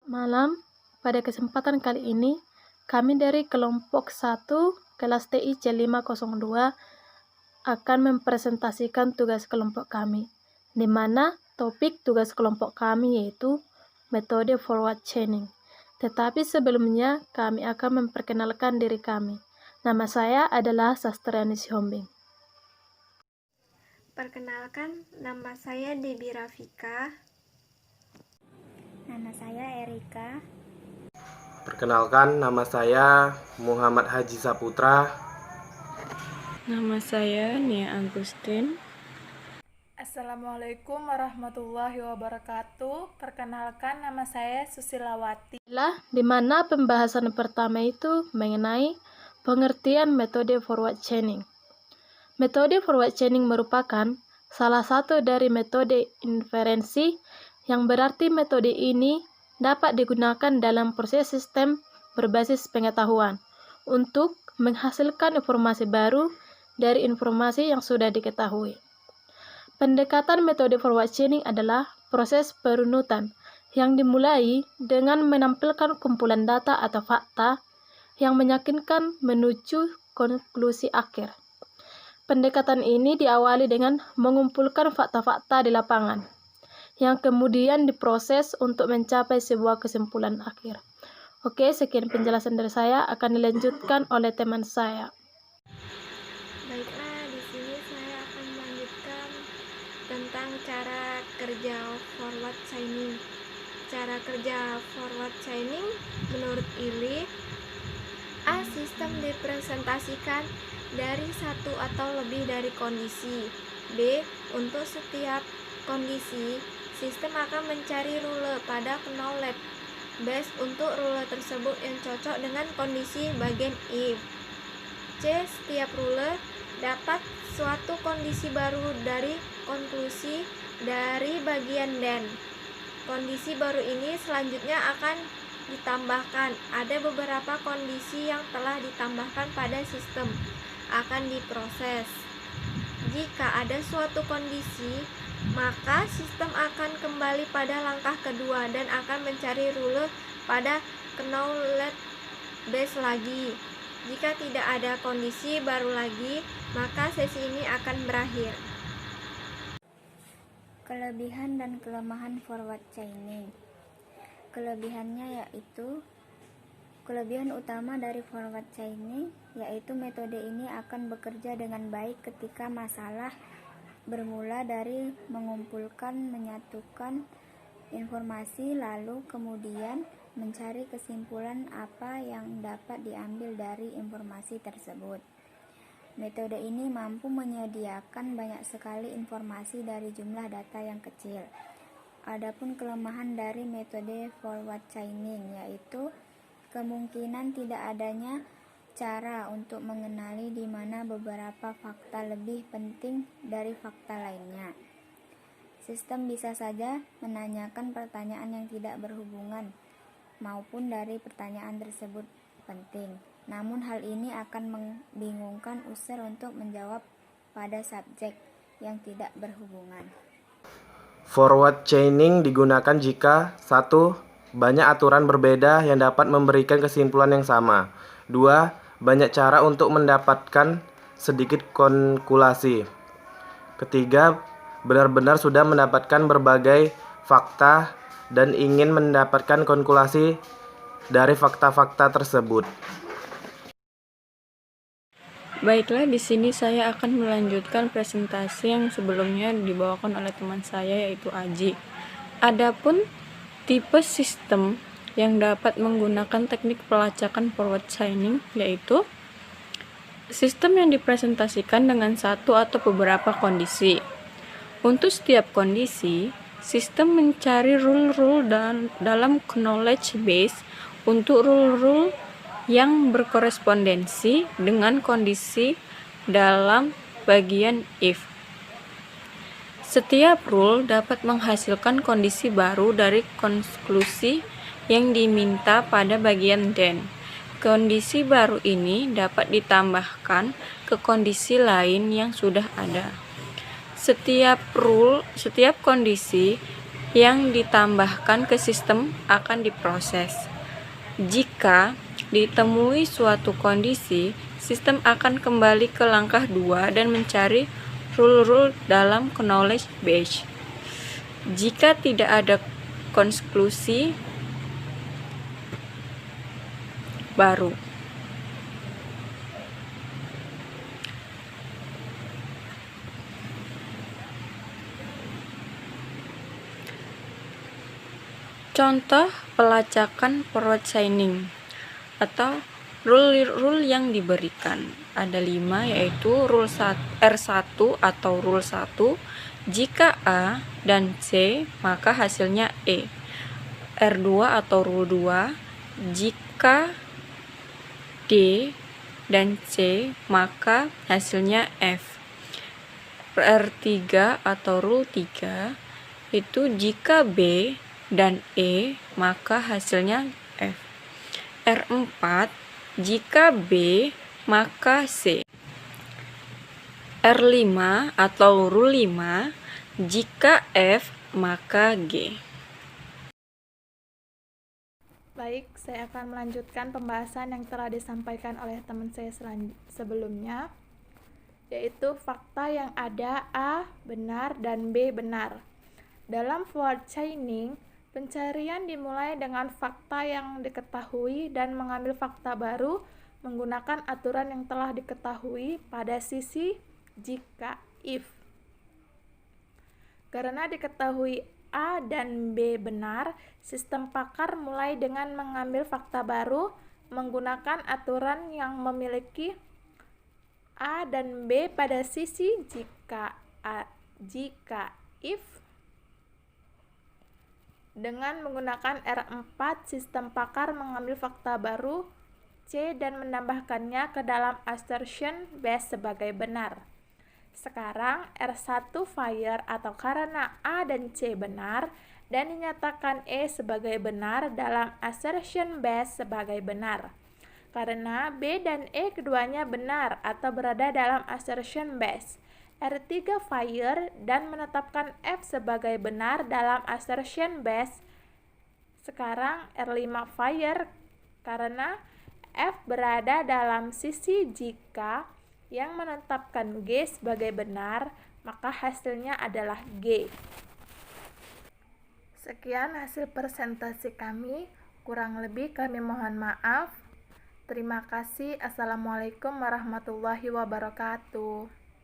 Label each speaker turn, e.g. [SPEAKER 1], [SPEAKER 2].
[SPEAKER 1] malam. Pada kesempatan kali ini, kami dari kelompok 1 kelas TI C502 akan mempresentasikan tugas kelompok kami, di mana topik tugas kelompok kami yaitu metode forward chaining. Tetapi sebelumnya, kami akan memperkenalkan diri kami. Nama saya adalah Sastriani Sihombing.
[SPEAKER 2] Perkenalkan, nama saya Debbie Rafika.
[SPEAKER 3] Nama saya Erika.
[SPEAKER 4] Perkenalkan, nama saya Muhammad Haji Saputra.
[SPEAKER 5] Nama saya Nia Agustin.
[SPEAKER 6] Assalamualaikum warahmatullahi wabarakatuh. Perkenalkan, nama saya Susilawati.
[SPEAKER 1] Di mana pembahasan pertama itu mengenai pengertian metode forward chaining. Metode forward chaining merupakan salah satu dari metode inferensi, yang berarti metode ini dapat digunakan dalam proses sistem berbasis pengetahuan untuk menghasilkan informasi baru dari informasi yang sudah diketahui. Pendekatan metode forward chaining adalah proses perunutan yang dimulai dengan menampilkan kumpulan data atau fakta yang meyakinkan menuju konklusi akhir. Pendekatan ini diawali dengan mengumpulkan fakta-fakta di lapangan, yang kemudian diproses untuk mencapai sebuah kesimpulan akhir. Oke, sekian penjelasan dari saya, akan dilanjutkan oleh teman saya.
[SPEAKER 2] Baiklah, di sini saya akan melanjutkan tentang cara kerja forward chaining. Cara kerja forward chaining menurut Illy, A. Sistem dipresentasikan dari satu atau lebih dari kondisi. B. Untuk setiap kondisi, sistem akan mencari rule pada knowledge base untuk rule tersebut yang cocok dengan kondisi bagian if. C. Setiap rule dapat suatu kondisi baru dari konklusi dari bagian then. Kondisi baru ini selanjutnya akan ditambahkan. Ada beberapa kondisi yang telah ditambahkan pada sistem akan diproses. Jika ada suatu kondisi, maka sistem akan kembali pada langkah kedua dan akan mencari rule pada knowledge base lagi. Jika tidak ada kondisi baru lagi, maka sesi ini akan berakhir.
[SPEAKER 3] Kelebihan dan kelemahan forward chaining. Kelebihan utama dari forward chaining yaitu metode ini akan bekerja dengan baik ketika masalah bermula dari mengumpulkan, menyatukan informasi, lalu kemudian mencari kesimpulan apa yang dapat diambil dari informasi tersebut. Metode ini mampu menyediakan banyak sekali informasi dari jumlah data yang kecil. Adapun kelemahan dari metode forward chaining yaitu kemungkinan tidak adanya cara untuk mengenali di mana beberapa fakta lebih penting dari fakta lainnya. Sistem bisa saja menanyakan pertanyaan yang tidak berhubungan maupun dari pertanyaan tersebut penting. Namun hal ini akan membingungkan user untuk menjawab pada subjek yang tidak berhubungan.
[SPEAKER 4] Forward chaining digunakan jika 1. Banyak aturan berbeda yang dapat memberikan kesimpulan yang sama. 2. Banyak cara untuk mendapatkan sedikit konkulasi. Ketiga, benar-benar sudah mendapatkan berbagai fakta dan ingin mendapatkan konkulasi dari fakta-fakta tersebut.
[SPEAKER 5] Baiklah, di sini saya akan melanjutkan presentasi yang sebelumnya dibawakan oleh teman saya yaitu Aji. Adapun tipe sistem yang dapat menggunakan teknik pelacakan forward chaining yaitu sistem yang dipresentasikan dengan satu atau beberapa kondisi. Untuk setiap kondisi, sistem mencari rule-rule dalam knowledge base untuk rule-rule yang berkorespondensi dengan kondisi dalam bagian if. Setiap rule dapat menghasilkan kondisi baru dari konklusi yang diminta pada bagian then. Kondisi baru ini dapat ditambahkan ke kondisi lain yang sudah ada. Setiap kondisi yang ditambahkan ke sistem akan diproses. Jika ditemui suatu kondisi, sistem akan kembali ke langkah 2 dan mencari rule-rule dalam knowledge base. Jika tidak ada konklusi baru. Contoh pelacakan forward chaining atau rule yang diberikan. Ada 5, yaitu rule R1 atau rule 1. Jika A dan C, maka hasilnya E. R2 atau rule 2. Jika D dan C, maka hasilnya F. R3 atau rule 3 itu jika B dan E, maka hasilnya F. R4, jika B, maka C. R5 atau rule 5, jika F, maka G.
[SPEAKER 6] Baik, saya akan melanjutkan pembahasan yang telah disampaikan oleh teman saya sebelumnya, yaitu fakta yang ada A benar dan B benar. Dalam forward chaining, pencarian dimulai dengan fakta yang diketahui dan mengambil fakta baru menggunakan aturan yang telah diketahui pada sisi jika if. Karena diketahui A dan B benar, sistem pakar mulai dengan mengambil fakta baru menggunakan aturan yang memiliki A dan B pada sisi jika if. Dengan menggunakan R4, sistem pakar mengambil fakta baru C dan menambahkannya ke dalam assertion base sebagai benar. Sekarang R1 fire atau karena A dan C benar dan dinyatakan E sebagai benar dalam assertion base sebagai benar. Karena B dan E keduanya benar atau berada dalam assertion base. R3 fire dan menetapkan F sebagai benar dalam assertion base. Sekarang R5 fire karena F berada dalam sisi jika yang menetapkan G sebagai benar, maka hasilnya adalah G. Sekian hasil presentasi kami, kurang lebih kami mohon maaf. Terima kasih. Assalamualaikum warahmatullahi wabarakatuh.